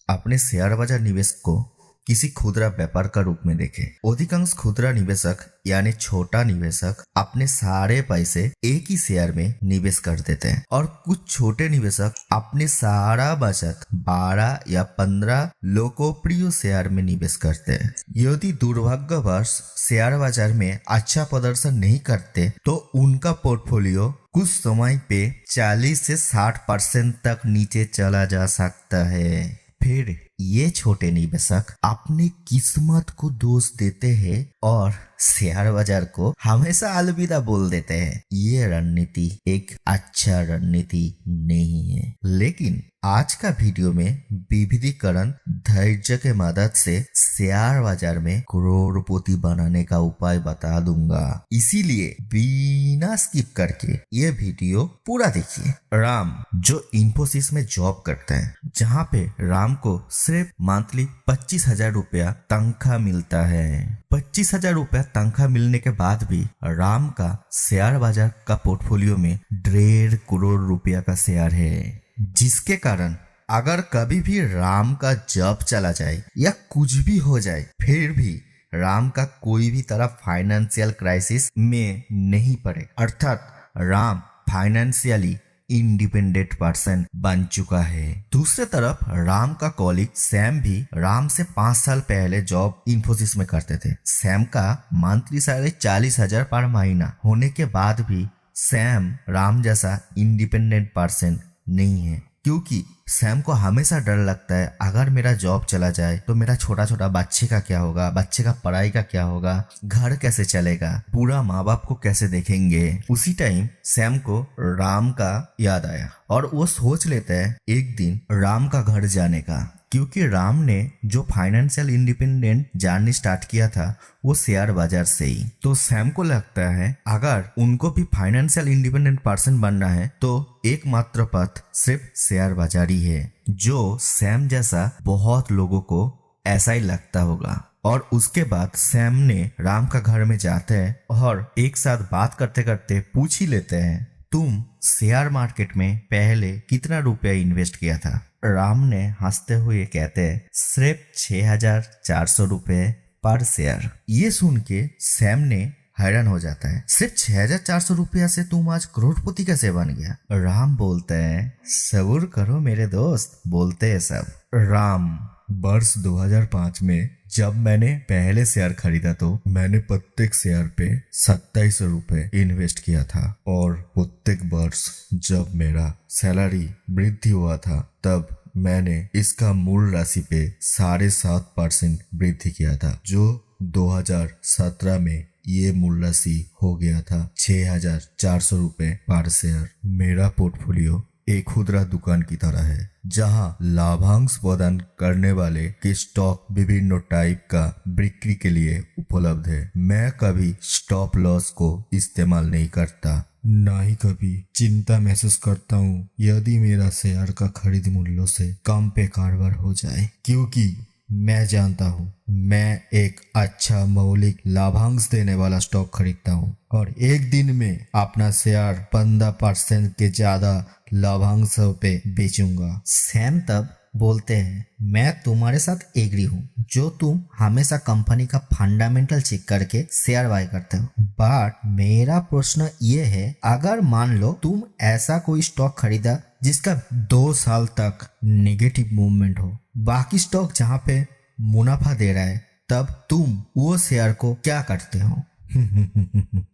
अपने शेयर बाजार निवेश को किसी खुदरा व्यापार का रूप में देखें। अधिकांश खुदरा निवेशक यानी छोटा निवेशक अपने सारे पैसे एक ही शेयर में निवेश कर देते हैं और कुछ छोटे निवेशक अपने सारा बचत 12 या 15 लोकप्रिय शेयर में निवेश करते हैं। यदि दुर्भाग्यवश शेयर बाजार में अच्छा प्रदर्शन नहीं करते तो उनका पोर्टफोलियो कुछ समय पे 40 से 60% तक नीचे चला जा सकता है। फिर ये छोटे निवेशक अपनी किस्मत को दोष देते हैं और शेयर बाजार को हमेशा अलविदा बोल देते हैं। ये रणनीति एक अच्छा रणनीति नहीं है। लेकिन आज का वीडियो में विविधीकरण धैर्य के मदद से शेयर बाजार में करोड़पति बनाने का उपाय बता दूंगा। इसीलिए बिना स्किप करके ये वीडियो पूरा देखिए। राम जो इन्फोसिस में जॉब करते हैं, जहाँ पे राम को सिर्फ मंथली 25,000 रुपया तनख्वाह मिलता है। 25,000 रुपया तनख्वाह मिलने के बाद भी राम का शेयर बाजार का पोर्टफोलियो में 1.5 करोड़ रुपया का शेयर है, जिसके कारण अगर कभी भी राम का जॉब चला जाए या कुछ भी हो जाए, फिर भी राम का कोई भी तरह फाइनेंशियल क्राइसिस में नहीं पड़े। अर्थात राम फाइनेंशियली इंडिपेंडेंट पर्सन बन चुका है। दूसरी तरफ राम का कॉलीग सैम भी राम से 5 साल पहले जॉब इन्फोसिस में करते थे। सैम का मंथली सैलरी 40,000 पर महीना होने के बाद भी सैम राम जैसा इंडिपेंडेंट पर्सन नहीं है, क्योंकि सैम को हमेशा डर लगता है अगर मेरा जॉब चला जाए तो मेरा छोटा छोटा बच्चे का क्या होगा, बच्चे का पढ़ाई का क्या होगा, घर कैसे चलेगा, पूरा माँ बाप को कैसे देखेंगे। उसी टाइम सैम को राम का याद आया और वो सोच लेता है एक दिन राम का घर जाने का, क्योंकि राम ने जो फाइनेंशियल इंडिपेंडेंट जर्नी स्टार्ट किया था वो शेयर बाजार से ही। तो सैम को लगता है अगर उनको भी फाइनेंशियल इंडिपेंडेंट पर्सन बनना है तो एकमात्र पथ सिर्फ शेयर बाजार ही है, जो सैम जैसा बहुत लोगों को ऐसा ही लगता होगा। और उसके बाद सैम ने राम का घर में जाते हैं और एक साथ बात करते करते पूछ ही लेते हैं, तुम शेयर मार्केट में पहले कितना रुपया इन्वेस्ट किया था? राम ने हंसते हुए कहते हैं, सिर्फ 6,400 रुपये पर शेयर। ये सुन के सैम ने हैरान हो जाता है, सिर्फ 6,400 रुपया से तुम आज करोड़पति कैसे बन गया? राम बोलते हैं, सब्र करो मेरे दोस्त, बोलते हैं सब। राम वर्ष 2005 में जब मैंने पहले शेयर खरीदा तो मैंने प्रत्येक शेयर पे 27 रुपए इन्वेस्ट किया था और प्रत्येक वर्ष जब मेरा सैलरी वृद्धि हुआ था तब मैंने इसका मूल राशि पे 7.5% वृद्धि किया था, जो 2017 में ये मूल राशि हो गया था 6,400 रुपए पर शेयर। मेरा पोर्टफोलियो एक खुदरा दुकान की तरह है, जहां लाभांश प्रदान करने वाले के स्टॉक विभिन्न टाइप का बिक्री के लिए उपलब्ध है। मैं कभी स्टॉप लॉस को इस्तेमाल नहीं करता, ना ही कभी चिंता महसूस करता हूँ यदि मेरा शेयर का खरीद मूल्यों से कम पे कारोबार हो जाए, क्योंकि मैं जानता हूँ मैं एक अच्छा मौलिक लाभांश देने वाला स्टॉक खरीदता हूँ और एक दिन में अपना शेयर 15% के ज्यादा लाभांश पे बेचूंगा। सैम तब बोलते हैं, मैं तुम्हारे साथ एग्री हूँ जो तुम हमेशा कंपनी का फंडामेंटल चेक करके शेयर बाय करते हो, बट मेरा प्रश्न ये है, अगर मान लो तुम ऐसा कोई स्टॉक खरीदा जिसका 2 साल तक नेगेटिव मूवमेंट हो, बाकी स्टॉक जहाँ पे मुनाफा दे रहा है, तब तुम वो शेयर को क्या करते हो?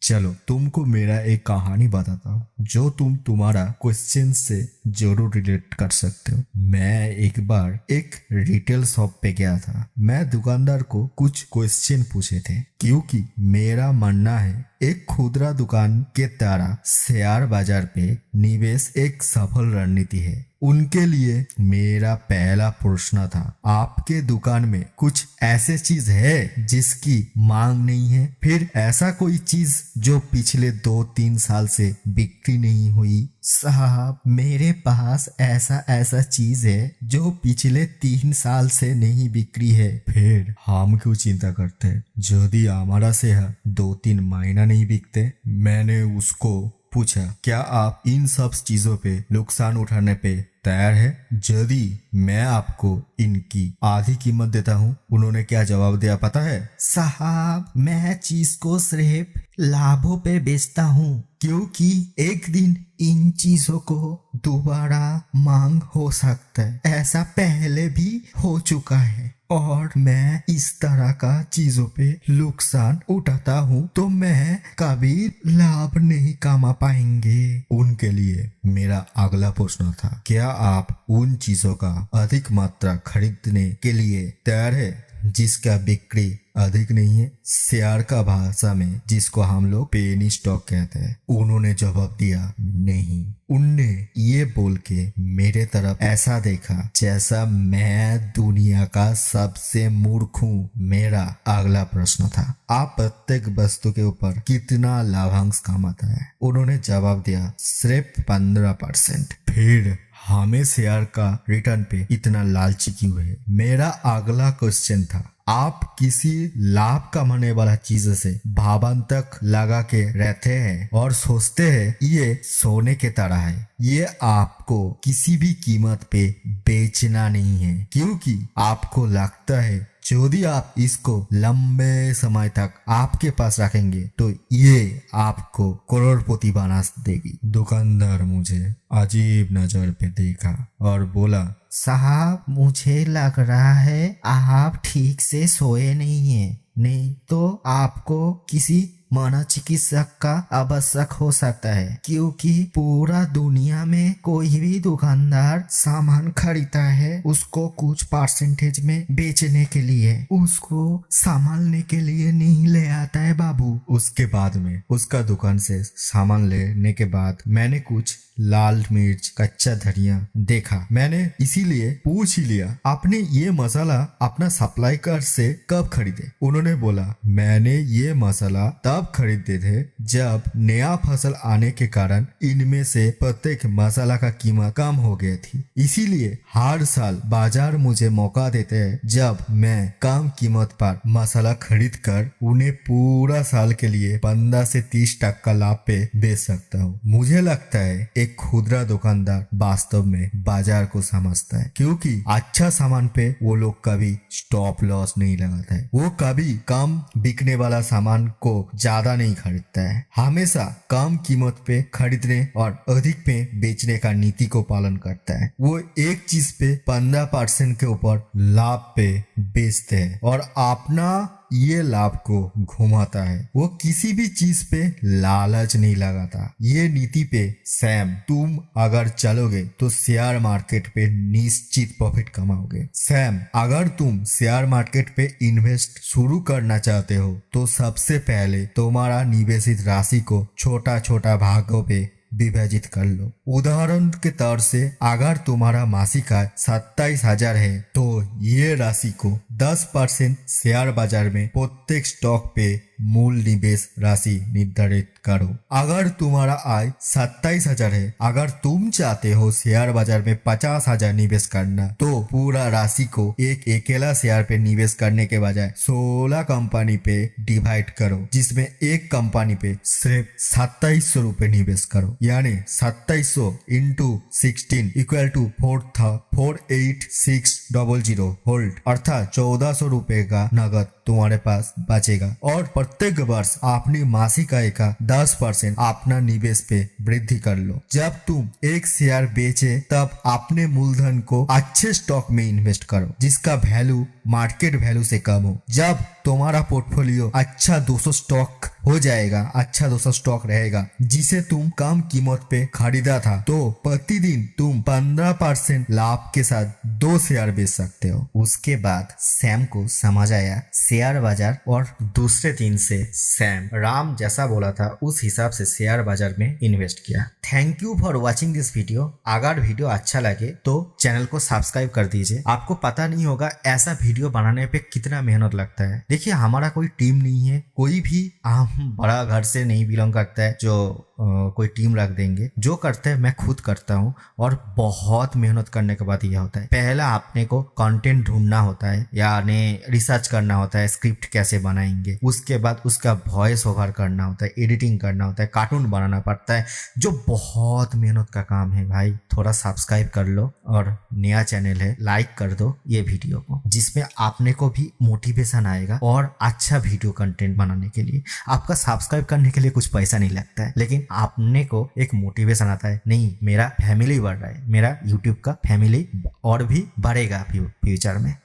चलो तुमको मेरा एक कहानी बताता हूँ जो तुम्हारा क्वेश्चन से जरूर रिलेट कर सकते हो। मैं एक बार एक रिटेल शॉप पे गया था। मैं दुकानदार को कुछ क्वेश्चन पूछे थे, क्योंकि मेरा मानना है एक खुदरा दुकान के तरह शेयर बाजार पे निवेश एक सफल रणनीति है। उनके लिए मेरा पहला प्रश्न था, आपके दुकान में कुछ ऐसे चीज है जिसकी मांग नहीं है? फिर ऐसा कोई चीज जो पिछले 2-3 साल से बिक्री नहीं हुई? साहब मेरे पास ऐसा चीज है जो पिछले 3 साल से नहीं बिक्री है। फिर हम क्यों चिंता करते? यदि हमारा शेयर 2-3 महीना नहीं बिकते, मैंने उसको पूछा, क्या आप इन सब चीजों पे नुकसान उठाने पे तैयार है? यदि मैं आपको इनकी आधी कीमत देता हूँ। उन्होंने क्या जवाब दिया पता है? साहब, मैं चीज को सिर्फ लाभों पे बेचता हूँ, क्योंकि एक दिन इन चीजों को दोबारा मांग हो सकता है। ऐसा पहले भी हो चुका है और मैं इस तरह का चीजों पे नुकसान उठाता हूँ तो मैं कभी लाभ नहीं कमा पाएंगे। उनके लिए मेरा अगला प्रश्न था, क्या आप उन चीजों का अधिक मात्रा खरीदने के लिए तैयार है जिसका बिक्री अधिक नहीं है? शेयर का भाषा में जिसको हम लोग पेनी स्टॉक कहते हैं। उन्होंने जवाब दिया, नहीं। उनने ये बोल के मेरे तरफ ऐसा देखा जैसा मैं दुनिया का सबसे मूर्ख हूँ। मेरा अगला प्रश्न था, आप प्रत्येक वस्तु के ऊपर कितना लाभांश कमाता है? उन्होंने जवाब दिया, सिर्फ 15%। फिर हमें शेयर का रिटर्न पे इतना लालची क्यों है? मेरा अगला क्वेश्चन था, आप किसी लाभ कमाने वाला चीज से भावांतक लगा के रहते हैं और सोचते हैं ये सोने के तरह है, ये आपको किसी भी कीमत पे बेचना नहीं है, क्योंकि आपको लगता है यदि आप इसको लंबे समय तक आपके पास रखेंगे तो ये आपको करोड़पति बना देगी। दुकानदार मुझे अजीब नजर पे देखा और बोला, साहब, मुझे लग रहा है आप ठीक से सोए नहीं हैं, नहीं तो आपको किसी मनोचिकित्सक का आवश्यक हो सकता है, क्योंकि पूरा दुनिया में कोई भी दुकानदार सामान खरीदता है उसको कुछ परसेंटेज में बेचने के लिए, उसको संभालने के लिए नहीं ले आता है बाबू। उसके बाद में उसका दुकान से सामान लेने के बाद मैंने कुछ लाल मिर्च, कच्चा धनिया देखा। मैंने इसीलिए पूछ ही लिया, आपने ये मसाला अपना सप्लाईकर से कब खरीदे? उन्होंने बोला, मैंने ये मसाला तब खरीदे थे जब नया फसल आने के कारण इनमें से प्रत्येक मसाला का कीमत कम हो गई थी, इसीलिए हर साल बाजार मुझे मौका देते हैं जब मैं कम कीमत पर मसाला खरीद कर उन्हें पूरा साल के लिए 15 से 30% का लाभ पे बेच सकता हूँ। मुझे लगता है एक खुदरा दुकानदार वास्तव में बाजार को समझता है, क्योंकि अच्छा सामान पे वो लोग कभी स्टॉप लॉस नहीं लगाता है, वो कभी कम बिकने वाला सामान को ज्यादा नहीं खरीदता है, हमेशा कम कीमत पे खरीदने और अधिक पे बेचने का नीति को पालन करता है। वो एक चीज पे 15% के ऊपर लाभ पे बेचते हैं और अपना ये लाभ को घुमाता है। वो किसी भी चीज पे लालच नहीं लगाता। ये नीति पे सैम, तुम अगर चलोगे तो शेयर मार्केट पे निश्चित प्रॉफिट कमाओगे। सैम, अगर तुम शेयर मार्केट पे इन्वेस्ट शुरू करना चाहते हो तो सबसे पहले तुम्हारा निवेशित राशि को छोटा छोटा भागों पे विभाजित कर लो। उदाहरण के तौर से अगर तुम्हारा मासिक आय 27,000 है तो ये राशि को 10% शेयर बाजार में प्रत्येक स्टॉक पे मूल निवेश राशि निर्धारित करो। अगर तुम्हारा आय 27,000 है, अगर तुम चाहते हो शेयर बाजार में 50,000 निवेश करना तो पूरा राशि को एक अकेला शेयर पे निवेश करने के बजाय 16 कंपनी पे डिवाइड करो, जिसमें एक कंपनी पे सिर्फ 2700 रुपए निवेश करो, यानी 2700 इंटू 16 इक्वल टू 48600 होल्ड, अर्थात 1400 रुपए का नगद तुम्हारे पास बचेगा। और प्रत्येक वर्ष अपनी मासिक आय का 10% अपना निवेश पे वृद्धि कर लो। जब तुम एक शेयर बेचे तब अपने मूलधन को अच्छे स्टॉक में इन्वेस्ट करो जिसका वैल्यू मार्केट वैल्यू से कम हो। जब तुम्हारा पोर्टफोलियो अच्छा 200 स्टॉक हो जाएगा, अच्छा 200 स्टॉक रहेगा जिसे तुम कम कीमत पे खरीदा था, तो प्रतिदिन तुम 15% लाभ के साथ 2 शेयर बेच सकते हो। उसके बाद सैम को समझ आया शेयर बाजार और दूसरे दिन से सैम राम जैसा बोला था उस हिसाब से शेयर बाजार में इन्वेस्ट किया। Thank you for watching this video. अगर वीडियो अच्छा लगे तो चैनल को सब्सक्राइब कर दीजिए। आपको पता नहीं होगा ऐसा वीडियो बनाने पे कितना मेहनत लगता है। देखिए हमारा कोई टीम नहीं है, कोई भी हम बड़ा घर से नहीं बिलोंग करता है जो कोई टीम रख देंगे। जो करते हैं मैं खुद करता हूँ और बहुत मेहनत करने के बाद यह होता है। पहला आपने को कंटेंट ढूंढना होता है, यानी रिसर्च करना होता है, स्क्रिप्ट कैसे बनाएंगे, उसके बाद उसका वॉइस ओवर करना होता है, एडिटिंग करना होता है, कार्टून बनाना पड़ता है, जो बहुत मेहनत का काम है भाई। थोड़ा सब्सक्राइब कर लो और नया चैनल है लाइक कर दो ये वीडियो को, जिसमें आपने को भी मोटिवेशन आएगा और अच्छा वीडियो कंटेंट बनाने के लिए। आपका सब्सक्राइब करने के लिए कुछ पैसा नहीं लगता है, लेकिन आपने को एक मोटिवेशन आता है, नहीं मेरा फैमिली बढ़ रहा है, मेरा यूट्यूब का फैमिली और भी बढ़ेगा फ्यूचर में।